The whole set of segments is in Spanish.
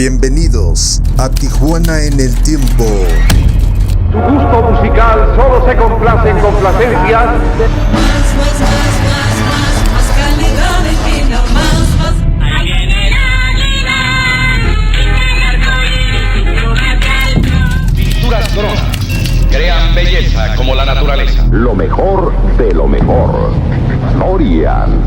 Bienvenidos a Tijuana en el Tiempo. Tu gusto musical solo se complace en complacencias. Más calidad de vida, más. Pinturas cromas crean belleza como la naturaleza. Lo mejor de lo mejor. Florian.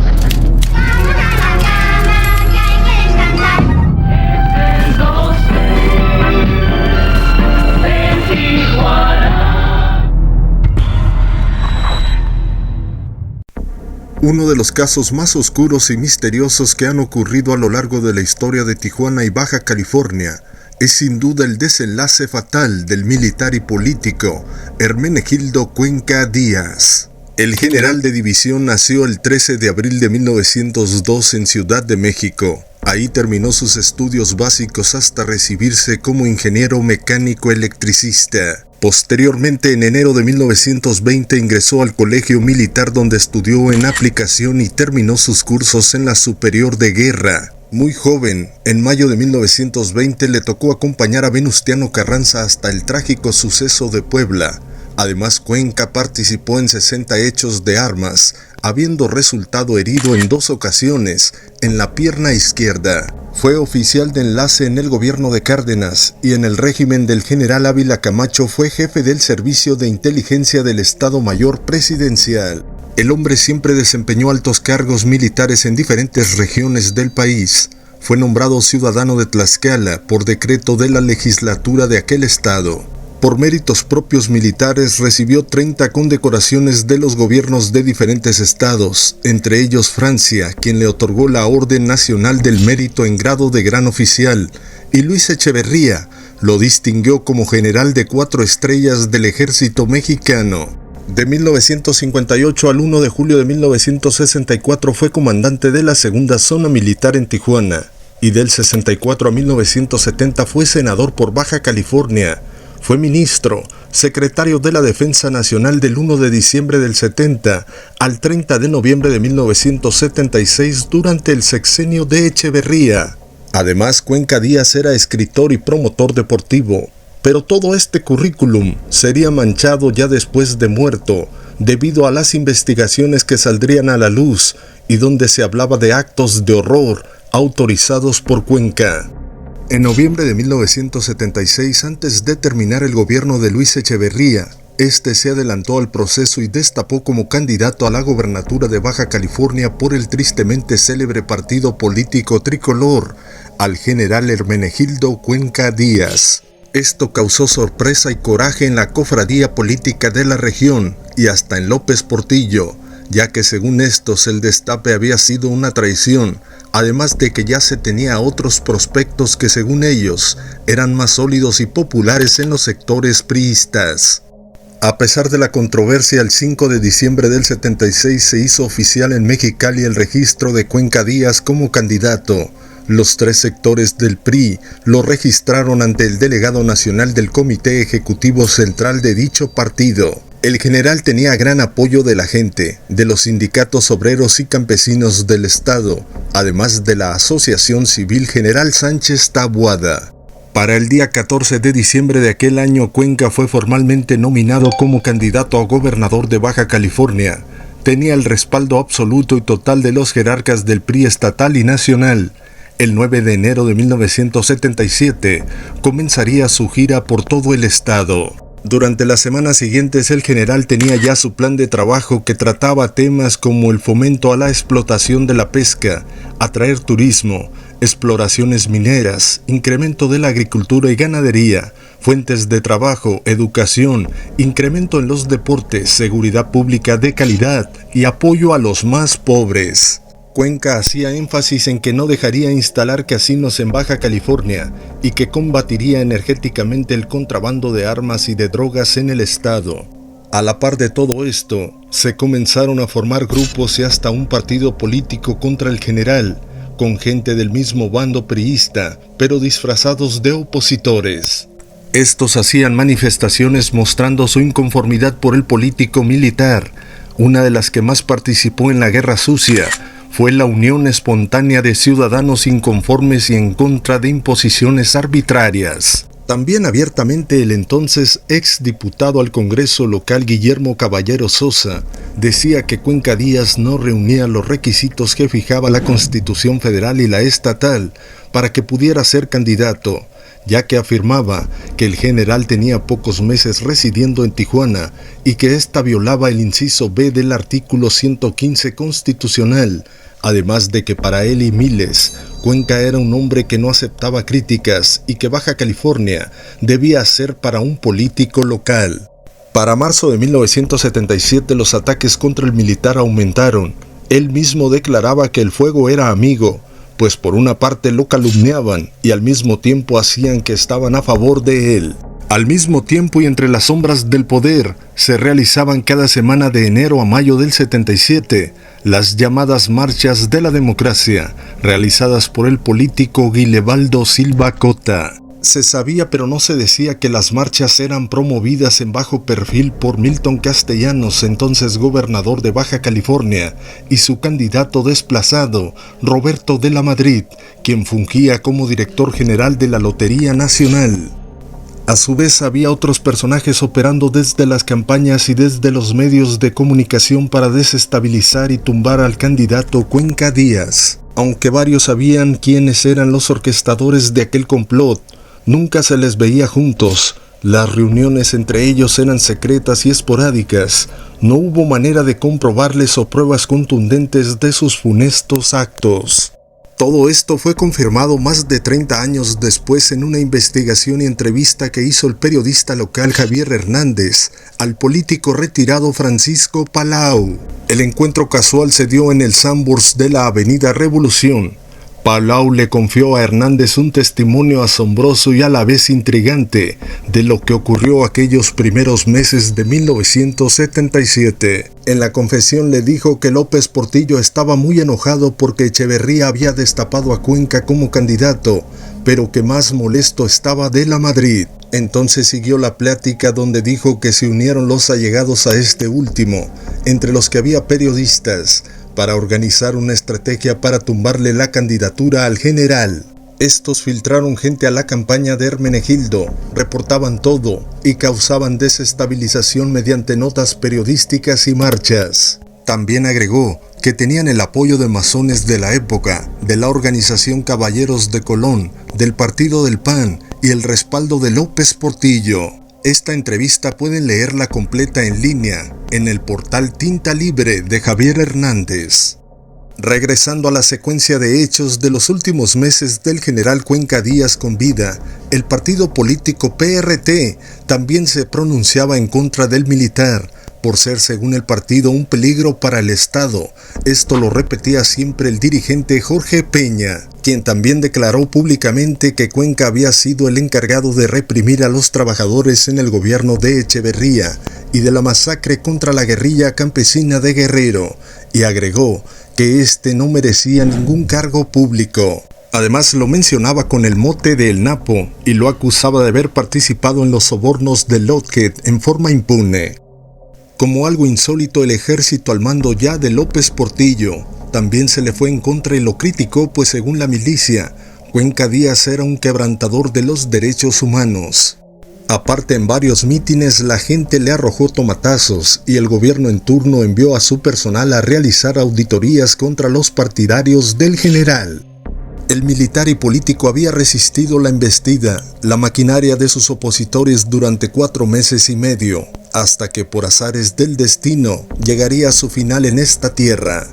Uno de los casos más oscuros y misteriosos que han ocurrido a lo largo de la historia de Tijuana y Baja California es sin duda el desenlace fatal del militar y político Hermenegildo Cuenca Díaz. El general de división nació el 13 de abril de 1902 en Ciudad de México. Ahí terminó sus estudios básicos hasta recibirse como ingeniero mecánico electricista. Posteriormente, en enero de 1920, ingresó al colegio militar donde estudió en aplicación y terminó sus cursos en la Superior de Guerra. Muy joven, en mayo de 1920 le tocó acompañar a Venustiano Carranza hasta el trágico suceso de Puebla. Además, Cuenca participó en 60 hechos de armas, habiendo resultado herido en 2 ocasiones en la pierna izquierda. Fue oficial de enlace en el gobierno de Cárdenas y en el régimen del general Ávila Camacho fue jefe del Servicio de Inteligencia del Estado Mayor Presidencial. El hombre siempre desempeñó altos cargos militares en diferentes regiones del país. Fue nombrado ciudadano de Tlaxcala por decreto de la legislatura de aquel estado. Por méritos propios militares recibió 30 condecoraciones de los gobiernos de diferentes estados, entre ellos Francia, quien le otorgó la Orden Nacional del Mérito en grado de gran oficial, y Luis Echeverría lo distinguió como general de 4 estrellas del ejército mexicano. De 1958 al 1 de julio de 1964 fue comandante de la segunda zona militar en Tijuana, y del 64 a 1970 fue senador por Baja California. Fue ministro, secretario de la Defensa Nacional del 1 de diciembre del 70 al 30 de noviembre de 1976 durante el sexenio de Echeverría. Además, Cuenca Díaz era escritor y promotor deportivo, pero todo este currículum sería manchado ya después de muerto, debido a las investigaciones que saldrían a la luz y donde se hablaba de actos de horror autorizados por Cuenca. En noviembre de 1976, antes de terminar el gobierno de Luis Echeverría, este se adelantó al proceso y destapó como candidato a la gobernatura de Baja California por el tristemente célebre partido político tricolor, al general Hermenegildo Cuenca Díaz. Esto causó sorpresa y coraje en la cofradía política de la región y hasta en López Portillo, ya que según estos el destape había sido una traición, además de que ya se tenía otros prospectos que según ellos eran más sólidos y populares en los sectores priistas. A pesar de la controversia, el 5 de diciembre del 76 se hizo oficial en Mexicali el registro de Cuenca Díaz como candidato. Los 3 sectores del PRI lo registraron ante el delegado nacional del Comité Ejecutivo Central de dicho partido. El general tenía gran apoyo de la gente, de los sindicatos obreros y campesinos del estado, además de la Asociación Civil General Sánchez Taboada. Para el día 14 de diciembre de aquel año, Cuenca fue formalmente nominado como candidato a gobernador de Baja California. Tenía el respaldo absoluto y total de los jerarcas del PRI estatal y nacional. El 9 de enero de 1977 comenzaría su gira por todo el estado. Durante las semanas siguientes el general tenía ya su plan de trabajo que trataba temas como el fomento a la explotación de la pesca, atraer turismo, exploraciones mineras, incremento de la agricultura y ganadería, fuentes de trabajo, educación, incremento en los deportes, seguridad pública de calidad y apoyo a los más pobres. Cuenca hacía énfasis en que no dejaría instalar casinos en Baja California y que combatiría energéticamente el contrabando de armas y de drogas en el estado. A la par de todo esto, se comenzaron a formar grupos y hasta un partido político contra el general, con gente del mismo bando priista, pero disfrazados de opositores. Estos hacían manifestaciones mostrando su inconformidad por el político militar. Una de las que más participó en la Guerra Sucia fue la unión espontánea de ciudadanos inconformes y en contra de imposiciones arbitrarias. También abiertamente el entonces exdiputado al Congreso local Guillermo Caballero Sosa decía que Cuenca Díaz no reunía los requisitos que fijaba la Constitución Federal y la estatal para que pudiera ser candidato, ya que afirmaba que el general tenía pocos meses residiendo en Tijuana y que ésta violaba el inciso B del artículo 115 constitucional, además de que para él y miles, Cuenca era un hombre que no aceptaba críticas y que Baja California debía ser para un político local. Para marzo de 1977 los ataques contra el militar aumentaron. Él mismo declaraba que el fuego era amigo, pues por una parte lo calumniaban y al mismo tiempo hacían que estaban a favor de él. Al mismo tiempo y entre las sombras del poder, se realizaban cada semana de enero a mayo del 77 las llamadas Marchas de la Democracia, realizadas por el político Guilebaldo Silva Cota. Se sabía pero no se decía que las marchas eran promovidas en bajo perfil por Milton Castellanos, entonces gobernador de Baja California, y su candidato desplazado, Roberto de la Madrid, quien fungía como director general de la Lotería Nacional. A su vez había otros personajes operando desde las campañas y desde los medios de comunicación para desestabilizar y tumbar al candidato Cuenca Díaz. Aunque varios sabían quiénes eran los orquestadores de aquel complot, nunca se les veía juntos. Las reuniones entre ellos eran secretas y esporádicas. No hubo manera de comprobarles o pruebas contundentes de sus funestos actos. Todo esto fue confirmado más de 30 años después en una investigación y entrevista que hizo el periodista local Javier Hernández al político retirado Francisco Palau. El encuentro casual se dio en el Sanborns de la Avenida Revolución. Palau le confió a Hernández un testimonio asombroso y a la vez intrigante de lo que ocurrió aquellos primeros meses de 1977. En la confesión le dijo que López Portillo estaba muy enojado porque Echeverría había destapado a Cuenca como candidato, pero que más molesto estaba de la Madrid. Entonces siguió la plática donde dijo que se unieron los allegados a este último, entre los que había periodistas, para organizar una estrategia para tumbarle la candidatura al general. Estos filtraron gente a la campaña de Hermenegildo, reportaban todo y causaban desestabilización mediante notas periodísticas y marchas. También agregó que tenían el apoyo de masones de la época, de la organización Caballeros de Colón, del Partido del PAN y el respaldo de López Portillo. Esta entrevista pueden leerla completa en línea en el portal Tinta Libre de Javier Hernández. Regresando a la secuencia de hechos de los últimos meses del general Cuenca Díaz con vida, el partido político PRT también se pronunciaba en contra del militar, por ser según el partido un peligro para el Estado. Esto lo repetía siempre el dirigente Jorge Peña, quien también declaró públicamente que Cuenca había sido el encargado de reprimir a los trabajadores en el gobierno de Echeverría y de la masacre contra la guerrilla campesina de Guerrero, y agregó que este no merecía ningún cargo público. Además lo mencionaba con el mote de El Napo y lo acusaba de haber participado en los sobornos de Lockheed en forma impune. Como algo insólito, el ejército al mando ya de López Portillo también se le fue en contra y lo criticó, pues según la milicia, Cuenca Díaz era un quebrantador de los derechos humanos. Aparte, en varios mítines la gente le arrojó tomatazos y el gobierno en turno envió a su personal a realizar auditorías contra los partidarios del general. El militar y político había resistido la embestida, la maquinaria de sus opositores durante 4 meses y medio, hasta que por azares del destino llegaría a su final en esta tierra.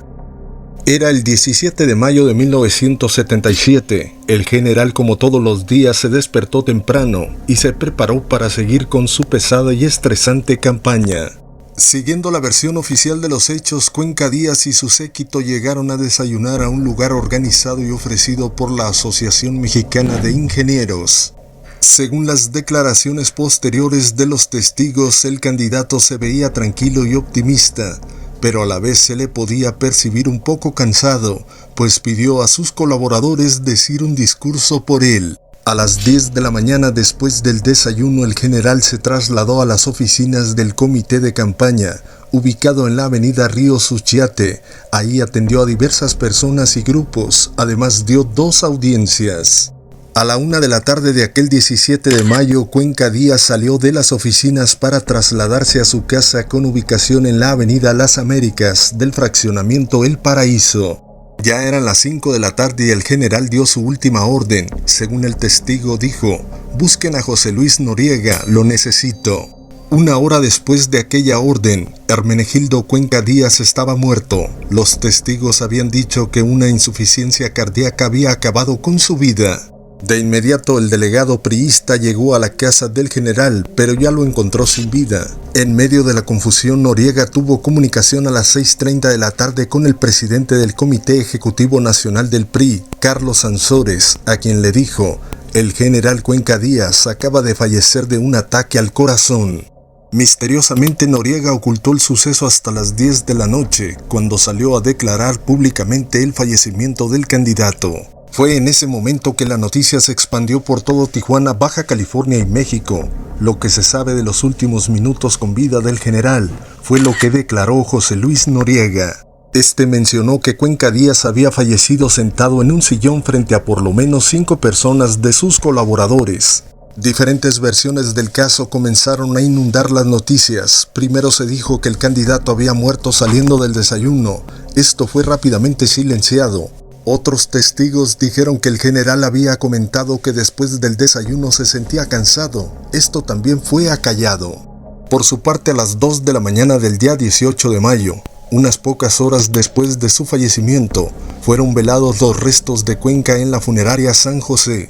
Era el 17 de mayo de 1977. El general, como todos los días, se despertó temprano y se preparó para seguir con su pesada y estresante campaña. Siguiendo la versión oficial de los hechos, Cuenca Díaz y su séquito llegaron a desayunar a un lugar organizado y ofrecido por la Asociación Mexicana de Ingenieros. Según las declaraciones posteriores de los testigos, el candidato se veía tranquilo y optimista, pero a la vez se le podía percibir un poco cansado, pues pidió a sus colaboradores decir un discurso por él. A las 10 de la mañana, después del desayuno, el general se trasladó a las oficinas del comité de campaña, ubicado en la avenida Río Suchiate. Ahí atendió a diversas personas y grupos, además dio 2 audiencias. A la 1 de la tarde de aquel 17 de mayo, Cuenca Díaz salió de las oficinas para trasladarse a su casa con ubicación en la avenida Las Américas del fraccionamiento El Paraíso. Ya eran las 5 de la tarde y el general dio su última orden. Según el testigo dijo: busquen a José Luis Noriega, lo necesito. 1 hora después de aquella orden, Hermenegildo Cuenca Díaz estaba muerto. Los testigos habían dicho que una insuficiencia cardíaca había acabado con su vida. De inmediato el delegado priista llegó a la casa del general, pero ya lo encontró sin vida. En medio de la confusión, Noriega tuvo comunicación a las 6:30 de la tarde con el presidente del Comité Ejecutivo Nacional del PRI, Carlos Ansores, a quien le dijo: el general Cuenca Díaz acaba de fallecer de un ataque al corazón. Misteriosamente, Noriega ocultó el suceso hasta las 10 de la noche, cuando salió a declarar públicamente el fallecimiento del candidato. Fue en ese momento que la noticia se expandió por todo Tijuana, Baja California y México. Lo que se sabe de los últimos minutos con vida del general fue lo que declaró José Luis Noriega. Este mencionó que Cuenca Díaz había fallecido sentado en un sillón frente a por lo menos 5 personas de sus colaboradores. Diferentes versiones del caso comenzaron a inundar las noticias. Primero se dijo que el candidato había muerto saliendo del desayuno. Esto fue rápidamente silenciado. Otros testigos dijeron que el general había comentado que después del desayuno se sentía cansado. Esto también fue acallado. Por su parte, a las 2 de la mañana del día 18 de mayo, unas pocas horas después de su fallecimiento, fueron velados los restos de Cuenca en la funeraria San José.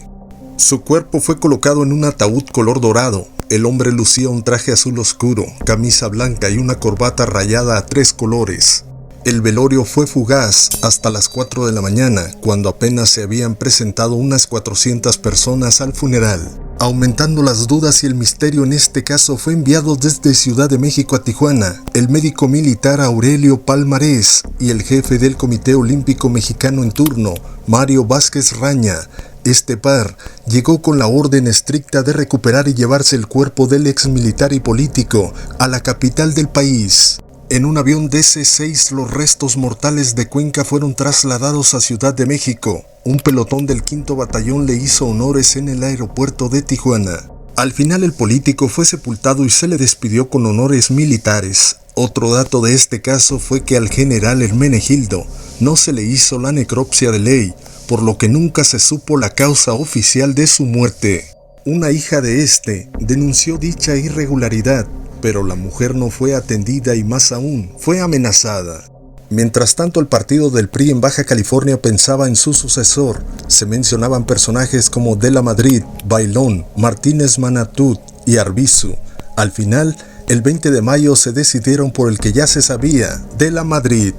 Su cuerpo fue colocado en un ataúd color dorado. El hombre lucía un traje azul oscuro, camisa blanca y una corbata rayada a 3 colores. El velorio fue fugaz hasta las 4 de la mañana, cuando apenas se habían presentado unas 400 personas al funeral. Aumentando las dudas y el misterio en este caso, fue enviado desde Ciudad de México a Tijuana el médico militar Aurelio Palmarés y el jefe del Comité Olímpico Mexicano en turno, Mario Vázquez Raña. Este par llegó con la orden estricta de recuperar y llevarse el cuerpo del exmilitar y político a la capital del país. En un avión DC-6 los restos mortales de Cuenca fueron trasladados a Ciudad de México. Un pelotón del 5º Batallón le hizo honores en el aeropuerto de Tijuana. Al final el político fue sepultado y se le despidió con honores militares. Otro dato de este caso fue que al general Hermenegildo no se le hizo la necropsia de ley, por lo que nunca se supo la causa oficial de su muerte. Una hija de este denunció dicha irregularidad, pero la mujer no fue atendida y más aún, fue amenazada. Mientras tanto, el partido del PRI en Baja California pensaba en su sucesor. Se mencionaban personajes como De la Madrid, Bailón, Martínez Manatut y Arbizu. Al final, el 20 de mayo se decidieron por el que ya se sabía, De la Madrid.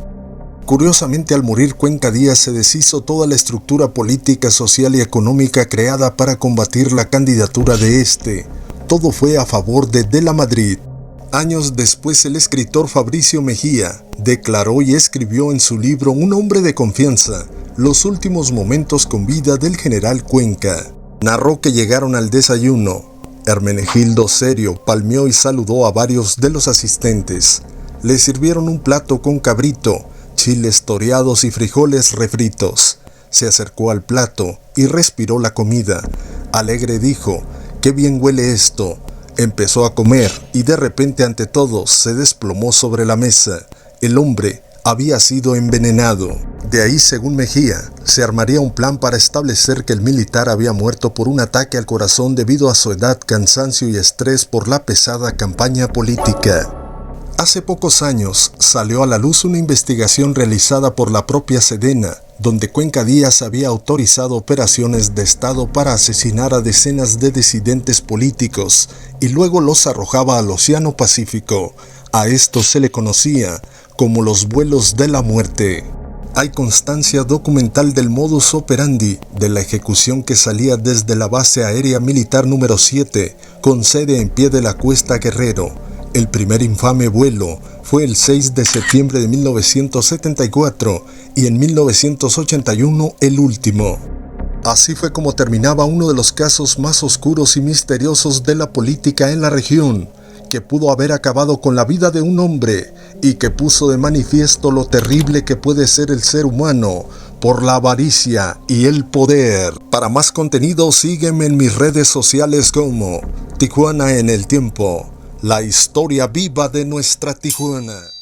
Curiosamente, al morir Cuenca Díaz se deshizo toda la estructura política, social y económica creada para combatir la candidatura de este. Todo fue a favor de la Madrid. Años después, el escritor Fabricio Mejía declaró y escribió en su libro Un hombre de confianza, los últimos momentos con vida del general Cuenca. Narró que llegaron al desayuno. Hermenegildo, serio, palmeó y saludó a varios de los asistentes. Le sirvieron un plato con cabrito, chiles toreados y frijoles refritos. Se acercó al plato y respiró la comida. Alegre dijo: «¡Qué bien huele esto!». Empezó a comer y de repente ante todos se desplomó sobre la mesa. El hombre había sido envenenado. De ahí, según Mejía, se armaría un plan para establecer que el militar había muerto por un ataque al corazón debido a su edad, cansancio y estrés por la pesada campaña política. Hace pocos años salió a la luz una investigación realizada por la propia Sedena, donde Cuenca Díaz había autorizado operaciones de Estado para asesinar a decenas de disidentes políticos y luego los arrojaba al Océano Pacífico. A esto se le conocía como los vuelos de la muerte. Hay constancia documental del modus operandi de la ejecución que salía desde la base aérea militar número 7, con sede en Pie de la Cuesta, Guerrero. El primer infame vuelo fue el 6 de septiembre de 1974 y en 1981 el último. Así fue como terminaba uno de los casos más oscuros y misteriosos de la política en la región. que pudo haber acabado con la vida de un hombre y que puso de manifiesto lo terrible que puede ser el ser humano por la avaricia y el poder. Para más contenido, sígueme en mis redes sociales como Tijuana en el Tiempo, la historia viva de nuestra Tijuana.